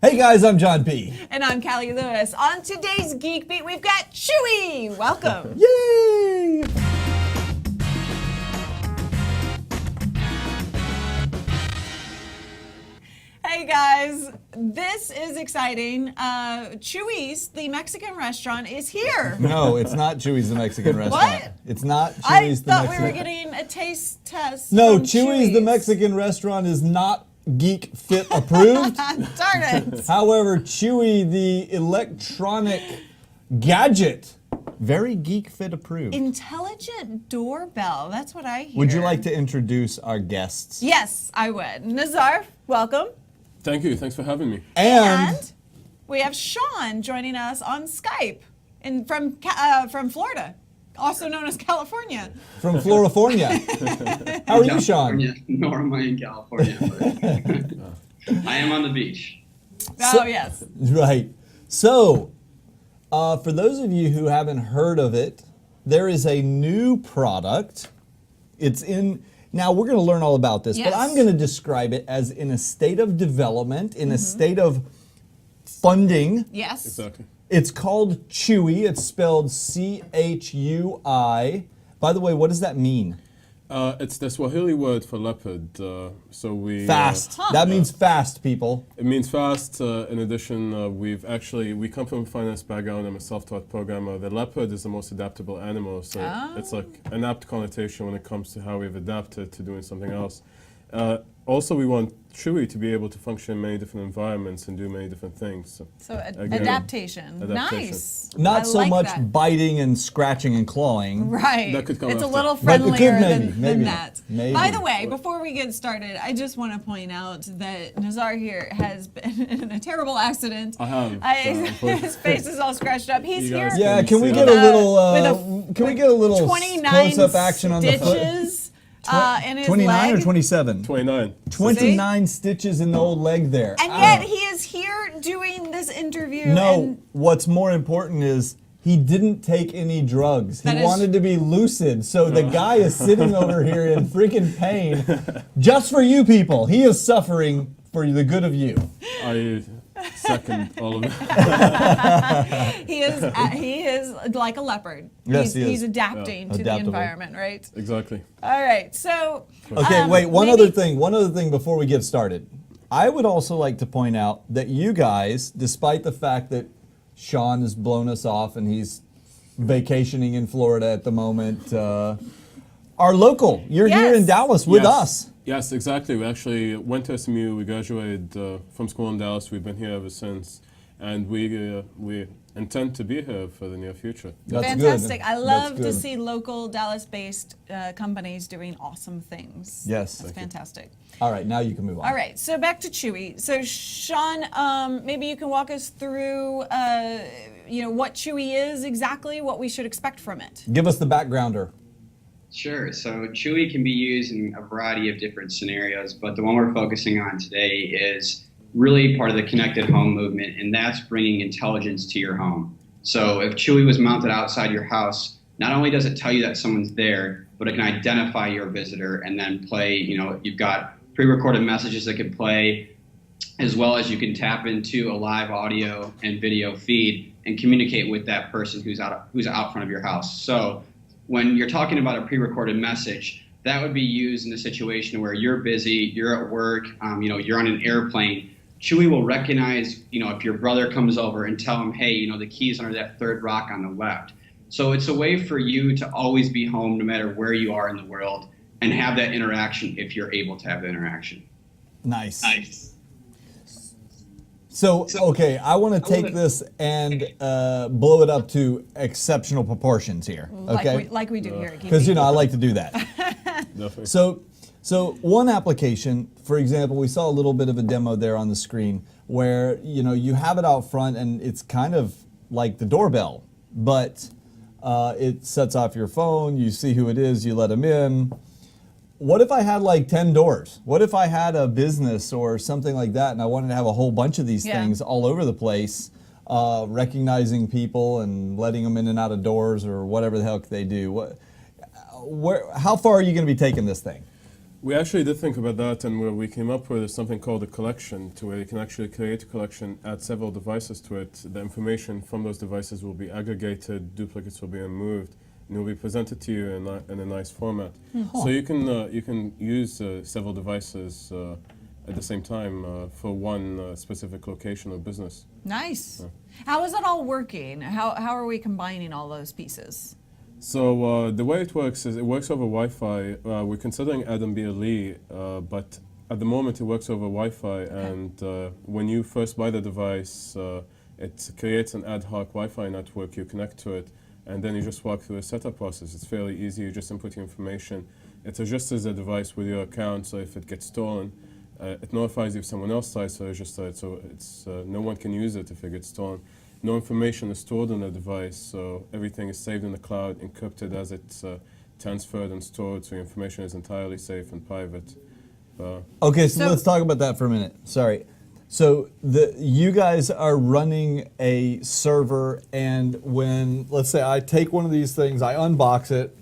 Hey guys, I'm John P. And I'm Callie Lewis. On today's Geek Beat, we've got Chui. Welcome. Yay! Hey guys, this is exciting. Chuy's, the Mexican restaurant, is here. No, it's not Chuy's the Mexican restaurant. What? It's not I Chuy's the thought Mexican. we were getting a taste test. No, from Chuy's the Mexican restaurant is not Geek Fit approved. Darn it. However, Chui the electronic gadget, very Geek Fit approved. Intelligent doorbell. That's what I hear. Would you like to introduce our guests? Yes, I would. Nazar, welcome. Thank you. Thanks for having me. And we have Sean joining us on Skype from Florida, also known as California. From Florifornia. How are you, Sean? Nor am I in California, but I am on the beach. Oh, yes. Right. So, for those of you who haven't heard of it, there is a new product. It's in... Now, we're going to learn all about this, but I'm going to describe it as in a state of development, in a state of funding. Yes. Exactly. It's called Chui. It's spelled Chui. By the way, what does that mean? It's the Swahili word for leopard. So we Fast. That means fast, people. It means fast. In addition, we come from a finance background. I'm a self-taught programmer. The leopard is the most adaptable animal, so it's like an apt connotation when it comes to how we've adapted to doing something else. Also, we want Chui to be able to function in many different environments and do many different things. So adaptation. Nice. Not so like much that. biting and scratching and clawing. Right. That could come it's a after. little But it could friendlier maybe, than that. maybe. By the way, before we get started, I just want to point out that Nazar here has been in a terrible accident. I have. His face is all scratched up. He's You here. guys Yeah, Can can you we see get that? a little? With Can we get a little 29 close-up action on the foot? stitches in his 29 leg. or 27? 29. 29 stitches in the old leg there. And yet he is here doing this interview. No, And what's more important is he didn't take any drugs. He That is- wanted to be lucid. So the guy is sitting over here in freaking pain just for you people. He is suffering for the good of you. I second all of it. he is like a leopard. Yes, he is. He's adapting to the Adaptable. environment, right? Exactly. All right, so Okay, wait, one maybe- other thing before we get started. I would also like to point out that you guys, despite the fact that Sean has blown us off and he's vacationing in Florida at the moment, are local. You're here in Yes. Dallas with Yes. us. Yes, exactly. We actually went to SMU. We graduated from school in Dallas. We've been here ever since, and we intend to be here for the near future. That's Fantastic. good. I love That's to good. see local Dallas-based companies doing awesome things. Yes. That's fantastic. All right, now you can move on. All right, so back to Chui. So Sean, maybe you can walk us through, what Chui is exactly, what we should expect from it. Give us the backgrounder. Sure. So Chui can be used in a variety of different scenarios, but the one we're focusing on today is really part of the connected home movement, and that's bringing intelligence to your home. So if Chui was mounted outside your house, not only does it tell you that someone's there, but it can identify your visitor and then play, you've got pre-recorded messages that can play, as well as you can tap into a live audio and video feed and communicate with that person who's out front of your house. So when you're talking about a pre-recorded message, that would be used in a situation where you're busy, you're at work, you're on an airplane. Chui will recognize, if your brother comes over and tell him, hey, the key's under that third rock on the left. So it's a way for you to always be home no matter where you are in the world and have that interaction if you're able to have the interaction. Nice. So, okay, I want to take this and blow it up to exceptional proportions here, okay? Like we do here at Geek Because, Beat. I like to do that. Definitely. So one application, for example, we saw a little bit of a demo there on the screen where, you have it out front and it's kind of like the doorbell, but it sets off your phone, you see who it is, you let them in. What if I had like 10 doors? What if I had a business or something like that and I wanted to have a whole bunch of these things all over the place, recognizing people and letting them in and out of doors or whatever the heck they do? How far are you going to be taking this thing? We actually did think about that, and what we came up with is something called a collection, to where you can actually create a collection, add several devices to it. The information from those devices will be aggregated, duplicates will be removed, and it will be presented to you in a nice format. So you can use several devices at the same time for one specific location or business. Nice. How is it all working? How are we combining all those pieces? So the way it works is it works over Wi-Fi. We're considering ADM-BLE, but at the moment it works over Wi-Fi, and when you first buy the device, it creates an ad hoc Wi-Fi network. You connect to it, and then you just walk through a setup process. It's fairly easy. You just input your information. It adjusts the device with your account, so if it gets stolen, it notifies you if someone else tries to register it, so it's no one can use it if it gets stolen. No information is stored on the device, so everything is saved in the cloud, encrypted as it's transferred and stored, so your information is entirely safe and private. Okay, so So- let's talk about that for a minute. Sorry. So you guys are running a server, and when, let's say I take one of these things, I unbox it,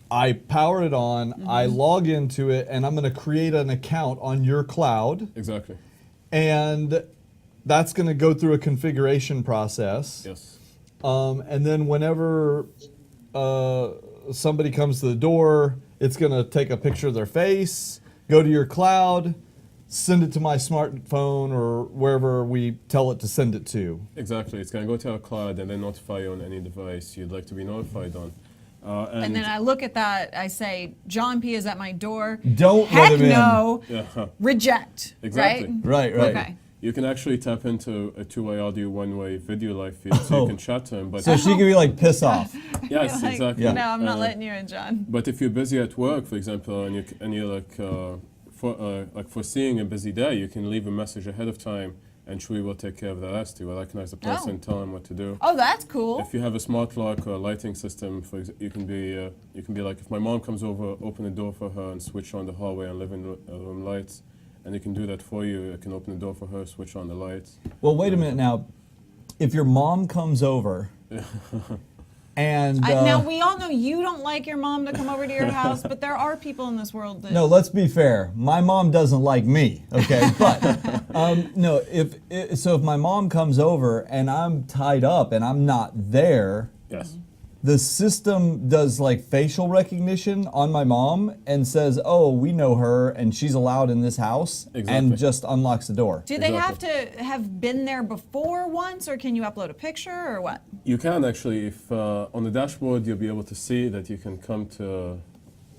I power it on, I log into it, and I'm going to create an account on your cloud, Exactly. and that's going to go through a configuration process. Yes. And then whenever somebody comes to the door, it's going to take a picture of their face, go to your cloud, send it to my smartphone or wherever we tell it to send it to. Exactly. It's going to go to our cloud and then notify you on any device you'd like to be notified on. And then I look at that, I say, John P. is at my door. Don't Heck let him no. Yeah. Reject. Exactly. Right, right. Okay. You can actually tap into a two-way audio, one-way video live feed, so you can chat to him. But So she can be like, piss off. yes, Like, exactly. No, I'm not letting you in, John. But if you're busy at work, for example, and you're like foreseeing a busy day, you can leave a message ahead of time, and Chui will take care of the rest. He will recognize the person, tell him what to do. Oh, that's cool. If you have a smart lock or a lighting system, you can be like, if my mom comes over, open the door for her and switch on the hallway and living room lights, and you can do that for you. You can open the door for her, switch on the lights. Well, wait a minute now. If your mom comes over and... Now, we all know you don't like your mom to come over to your house, but there are people in this world that... No, let's be fair. My mom doesn't like me, okay? But no, so if my mom comes over and I'm tied up and I'm not there, Yes. the system does like facial recognition on my mom and says, "Oh, we know her and she's allowed in this house," and Exactly. just unlocks the door. Do they have Exactly. to have been there before once, or can you upload a picture, or what? You can actually, if on the dashboard, you'll be able to see that you can come to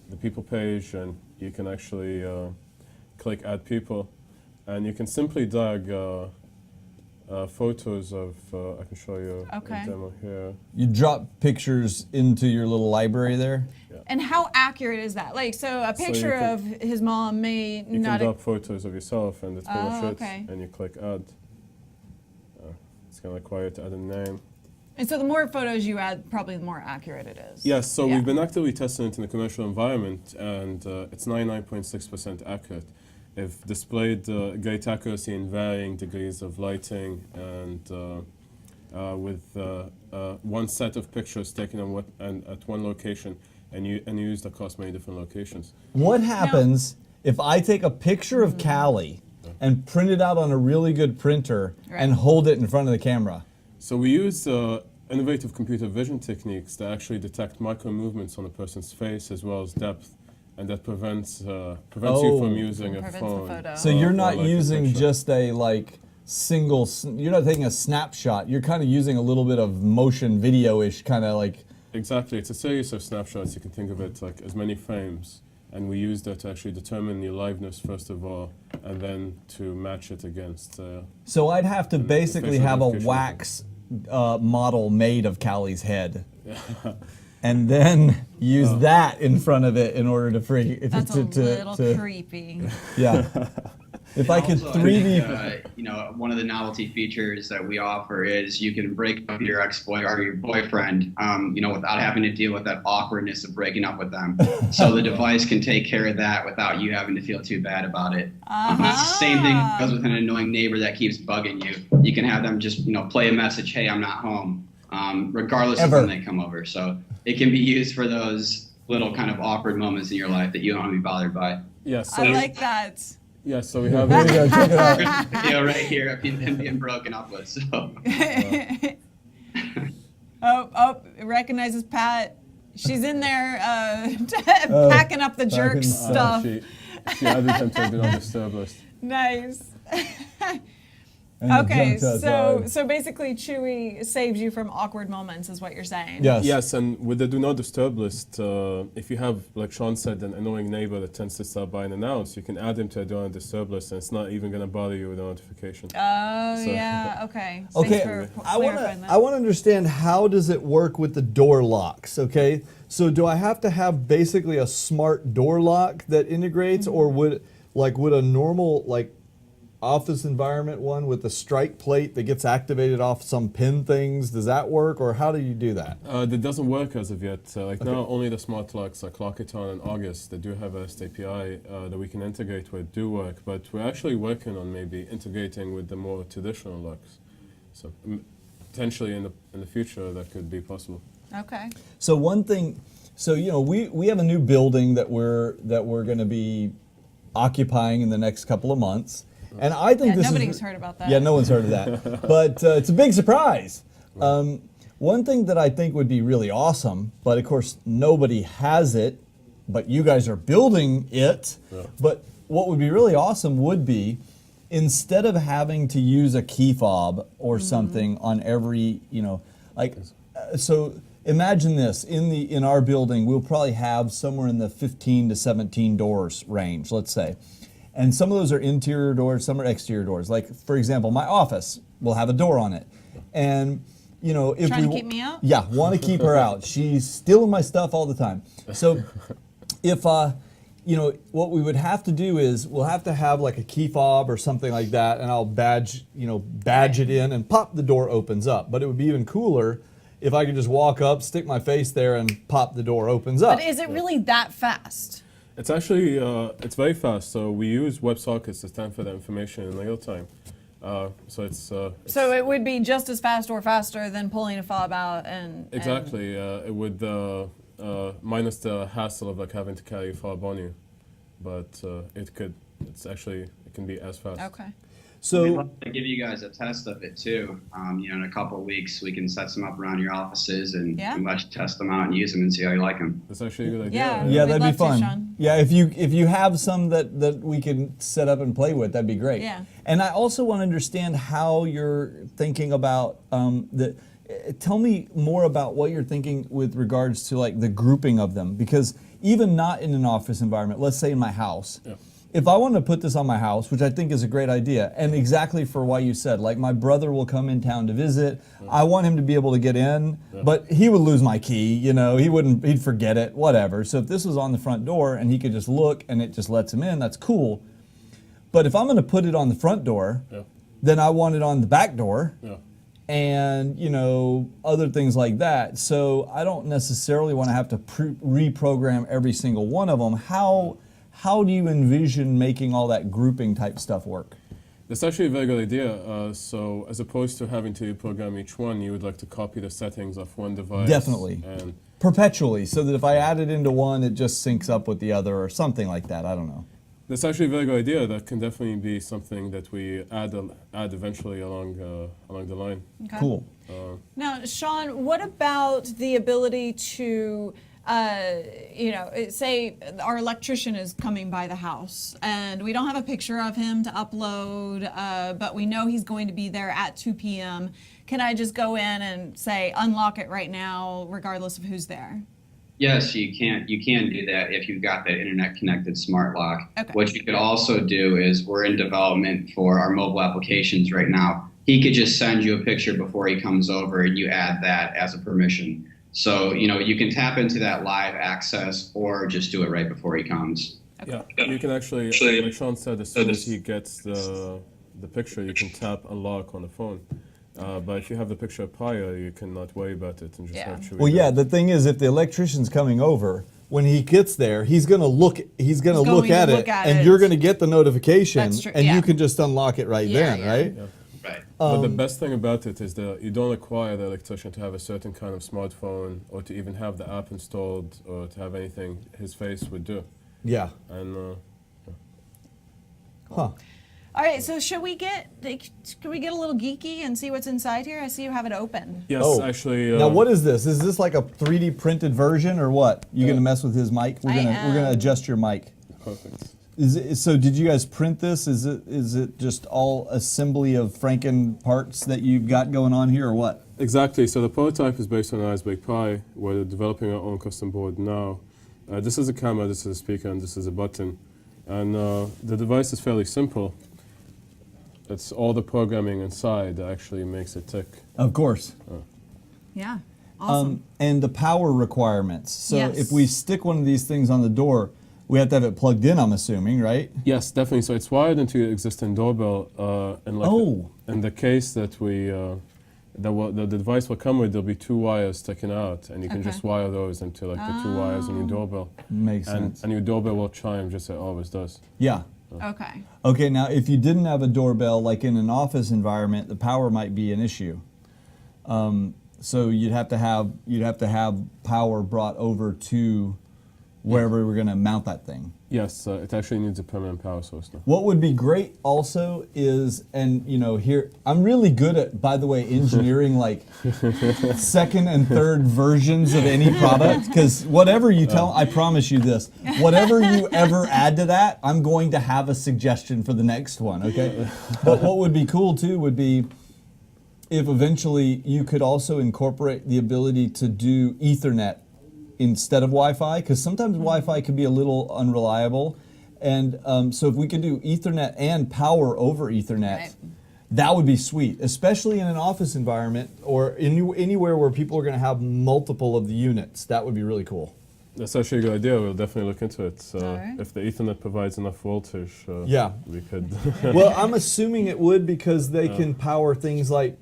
the people page and you can actually click add people, and you can simply drag photos of, I can show you Okay. a demo here. You drop pictures into your little library there. And how accurate is that? Like, so a you picture can- of his mom may You not... can drop photos of yourself, and it's pretty Oh, much okay. it, and you click add. It's going to require you to add a name. And so the more photos you add, probably the more accurate it is. Yes, so Yeah. we've been actively testing it in a commercial environment, and it's 99.6% accurate. They've displayed great accuracy in varying degrees of lighting, and with one set of pictures taken at one location, and used across many different locations. What happens if I take a picture of Callie and print it out on a really good printer and Right. hold it in front of the camera? So we use innovative computer vision techniques that actually detect micro movements on a person's face as well as depth, and that prevents you Oh. from using a Prevents the phone. photo. So you're or not like a using picture. just a like single, you're not taking a snapshot. You're kind of using a little bit of motion video-ish kind of like, Exactly, it's a series of snapshots. You can think of it like as many frames, and we use that to actually determine your liveness first of all, and then to match it against. so I'd have to basically facial have a recognition. wax model made of Callie's head. And then use that in front of it in order to free. That's a little creepy. Yeah. If I could Also, 3D. One of the novelty features that we offer is you can break up your ex-boy or your boyfriend, without having to deal with that awkwardness of breaking up with them. So the device can take care of that without you having to feel too bad about it. Same thing goes with an annoying neighbor that keeps bugging you. You can have them just, play a message, "Hey, I'm not home," regardless Ever. of when they come over. So it can be used for those little kind of awkward moments in your life that you don't want to be bothered by. Yeah, so I like that. yeah, so we have There you go, check it out. Video right here of him being broken up with. So Oh, it recognizes Pat. She's in there Oh, packing up the jerk packing stuff. she added them to the do not disturb list. Nice. And the Okay, junk so outside. basically Chui saves you from awkward moments is what you're saying. Yes. Yes, and with the do not disturb list, if you have, like Sean said, an annoying neighbor that tends to stop by and announce, you can add him to a do not disturb list, and it's not even going to bother you with a notification. Oh, So- yeah, okay. Okay, Thanks for I want clarifying to that. I want to understand, how does it work with the door locks, okay? So do I have to have basically a smart door lock that integrates, or would a normal office environment one with the strike plate that gets activated off some pin things, does that work, or how do you do that? That doesn't work as of yet. Now, only the smart locks like Lockiton and August that do have a REST API that we can integrate with do work, but we're actually working on maybe integrating with the more traditional locks. So potentially in the future that could be possible. Okay. So one thing, we have a new building that we're going to be occupying in the next couple of months, and I think Yeah, this nobody's is heard about that. yeah, no one's heard of that, but it's a big surprise. One thing that I think would be really awesome, but of course nobody has it, but you guys are building it. Yeah. But what would be really awesome would be, instead of having to use a key fob or something on every, so imagine this, in our building we'll probably have somewhere in the 15 to 17 doors range, let's say. And some of those are interior doors, some are exterior doors. Like, for example, my office will have a door on it. And, if Trying to we keep me out? Yeah, want to keep her out. She's stealing my stuff all the time. So if, what we would have to do is we'll have to have like a key fob or something like that, and I'll badge it in, and pop, the door opens up. But it would be even cooler if I could just walk up, stick my face there, and pop, the door opens up. But is it really that fast? It's actually, it's very fast. So we use WebSockets to stand for the information in real time. So it's So it would be just as fast or faster than pulling a fob out and exactly. It would minus the hassle of having to carry a fob on you, but it can be as fast. Okay. we'd So love to give you guys a test of it too. In a couple of weeks, we can set some up around your offices and Yeah. let you test them out and use them and see how you like them. That's actually a good idea. Yeah. yeah, We'd that'd love be to, fun. Sean. Yeah, if you have some that we can set up and play with, that'd be great. Yeah. And I also want to understand how you're thinking about tell me more about what you're thinking with regards to the grouping of them, because even not in an office environment, let's say in my house. Yeah. If I want to put this on my house, which I think is a great idea, and exactly for why you said, my brother will come in town to visit, I want him to be able to get in, but he would lose my key, he'd forget it, whatever. So if this was on the front door and he could just look and it just lets him in, that's cool. But if I'm going to put it on the front door, then I want it on the back door. Yeah. And other things like that. So I don't necessarily want to have to reprogram every single one of them. How do you envision making all that grouping type stuff work? That's actually a very good idea. So as opposed to having to program each one, you would like to copy the settings of one device. Definitely. And Perpetually, so that if I add it into one, it just syncs up with the other or something like that. I don't know. that's actually a very good idea. That can definitely be something that we add eventually along the line. Okay. Cool. Now, Sean, what about the ability to, say our electrician is coming by the house and we don't have a picture of him to upload, but we know he's going to be there at 2 p.m. Can I just go in and say, unlock it right now, regardless of who's there? Yes, you can. You can do that if you've got that internet-connected smart lock. Okay. What you could also do is, we're in development for our mobile applications right now. He could just send you a picture before he comes over, and you add that as a permission. So you can tap into that live access, or just do it right before he comes. Yeah, you can actually, like Sean said, as soon as he gets the picture, you can tap unlock on the phone. But if you have the picture prior, you cannot worry about it and just Yeah. have Chui. Well, yeah. The thing is, if the electrician's coming over, when he gets there, he's going to look. He's going to look at it, and you're going to get the notification, That's true, and yeah. you can just unlock it right then, yeah. right? Yeah. Right. But the best thing about it is that you don't require the electrician to have a certain kind of smartphone or to even have the app installed or to have anything his face would do. Yeah. And Huh. All right, so can we get a little geeky and see what's inside here? I see you have it open. Yes, Oh. actually. Now, what is this? Is this like a 3D printed version or what? You gonna mess with his mic? We're I gonna am. adjust your mic. Perfect. So did you guys print this? Is it just all assembly of Franken parts that you've got going on here, or what? Exactly. So the prototype is based on an Iceberg Pi. We're developing our own custom board now. This is a camera, this is a speaker, and this is a button. And the device is fairly simple. It's all the programming inside that actually makes it tick. Of course. Yeah, awesome. And the power requirements. So Yes. if we stick one of these things on the door, we have to have it plugged in, I'm assuming, right? Yes, definitely. So it's wired into your existing doorbell. And like Oh. in the case that the device will come with, there'll be 2 wires sticking out, and you can Okay. just wire those into like the 2 wires in your doorbell. Makes And, sense. and your doorbell will chime just as it always does. Yeah. Okay. Okay, now if you didn't have a doorbell, like in an office environment, the power might be an issue. So you'd have to have power brought over to wherever we're going to mount that thing. Yes, it actually needs a permanent power source now. What would be great also is, and you know, here I'm really good at, by the way, engineering like second and third versions of any product, because whatever you tell, I promise you this, whatever you ever add to that, I'm going to have a suggestion for the next one, okay? But what would be cool too would be if eventually you could also incorporate the ability to do Ethernet instead of Wi-Fi, because sometimes Wi-Fi can be a little unreliable, and so if we could do Ethernet and power over Ethernet, Right. that would be sweet, especially in an office environment or anywhere where people are going to have multiple of the units. That would be really cool. That's actually a good idea. We'll definitely look into it. Alright. If the Ethernet provides enough voltage, Yeah. we could. Well, I'm assuming it would, because they can power things like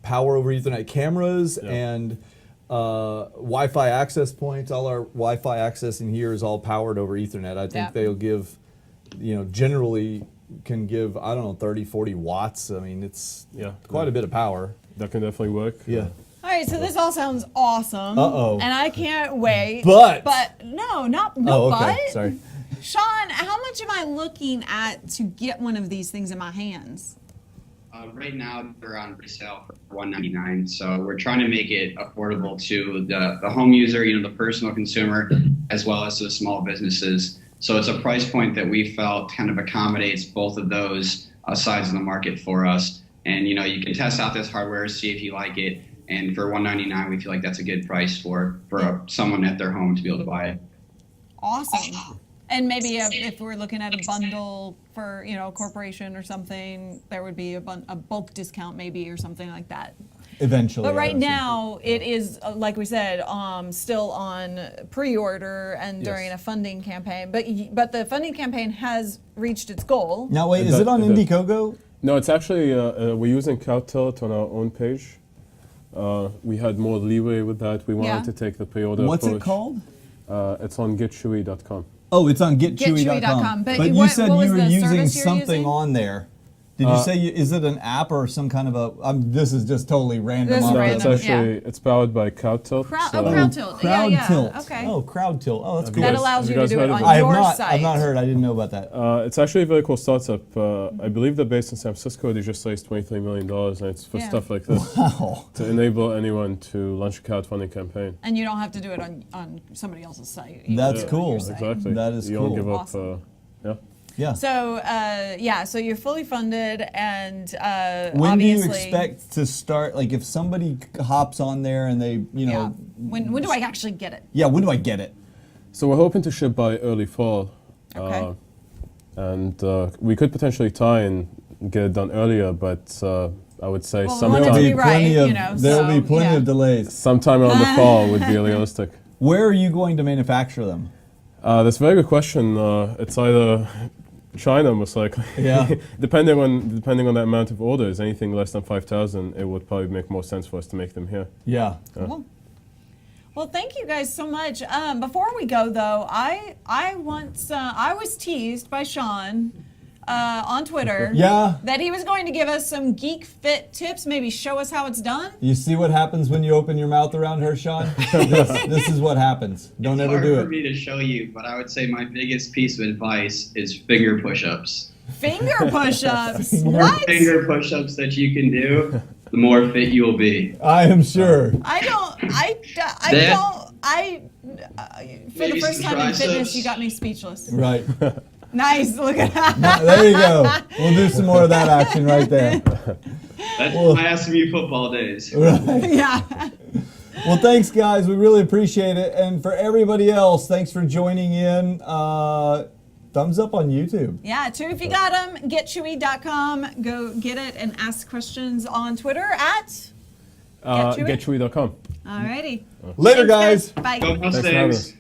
power over Ethernet cameras Yeah. and Wi-Fi access points. All our Wi-Fi access in here is all powered over Ethernet. I think Yeah. they'll give, generally can give, I don't know, 30, 40 watts. I mean, it's Yeah. quite a bit of power. That can definitely work. Yeah. All right, so this all sounds awesome. Uh-oh. And I can't wait. But- no, Oh, okay. but. Sorry. Sean, how much am I looking at to get one of these things in my hands? Right now, they're on resale for $199. So we're trying to make it affordable to the home user, the personal consumer, as well as to the small businesses. So it's a price point that we felt kind of accommodates both of those sides of the market for us. And you can test out this hardware, see if you like it. And for $199, we feel like that's a good price for someone at their home to be able to buy it. Awesome. And maybe if we're looking at a bundle for a corporation or something, there would be a bulk discount maybe or something like that. Eventually. But I right would assume. now, it is, like we said, still on pre-order and during Yes. a funding campaign. But the funding campaign has reached its goal. Now wait, It is does- it on it does. Indiegogo? No, it's actually we're using CowTilt on our own page. We had more leeway with that. We wanted Yeah. to take the pre-order What's approach. it called? It's on getchewy.com. Oh, it's on getchewy.com. Getchewy.com. But you what- said what you was were the using service you're something using? on there. Did you say, is it an app or some kind of a, this is just totally random. This is off the- random. It's actually it's powered by CowTilt. Crowd Tilt. Crowd yeah. Tilt. Okay. Oh, Crowd Tilt. Oh, that's Have cool. That guys- allows have you you to guys do it heard of on it? I have your not. site. I've not heard. I didn't know about that. It's actually a very cool startup. I believe they're based in San Francisco. They just raised $23 million, and it's for Yeah. stuff like this Wow. to enable anyone to launch a crowdfunding campaign. And you don't have to do it on somebody else's site. You That's can do it on cool. your site. Exactly. That is you cool. don't give up. Awesome. Yeah. Yeah. So you're fully funded, and When do you obviously, expect to start? Like, if somebody hops on there and they, Yeah. When do I actually get it? yeah, when do I get it? So we're hoping to ship by early fall. Okay. And we could potentially tie and get it done earlier, but I would say Well, we want it to sometime, be right, plenty of, you know, there'll so, be plenty yeah. of delays. sometime around the fall would be realistic. Where are you going to manufacture them? That's a very good question. It's either China, most likely. Yeah. depending on the amount of orders, anything less than 5,000, it would probably make more sense for us to make them here. Yeah. Cool. Well, thank you guys so much. Before we go, though, I was teased by Sean on Twitter Yeah. that he was going to give us some Geek Fit tips, maybe show us how it's done. You see what happens when you open your mouth around her, Sean? this is what happens. Don't It's ever hard do for it. me to show you, but I would say my biggest piece of advice is finger push-ups. Finger push-ups. Finger- What? Finger push-ups that you can do, the more fit you will be. I am sure. For the Maybe first some time in fitness, triceps. you got me speechless. Right. Nice, look at that. There you go. We'll do some more of that action right there. That's Well- my SMU football days. Right. Yeah. Well, thanks, guys. We really appreciate it. And for everybody else, thanks for joining in. Thumbs up on YouTube. Yeah, too, if you got them, getchui.com. Go get it and ask questions on Twitter at GetChui.com. Alrighty. Later, Thanks, guys. Bye. Go Thanks for having Mustangs. us.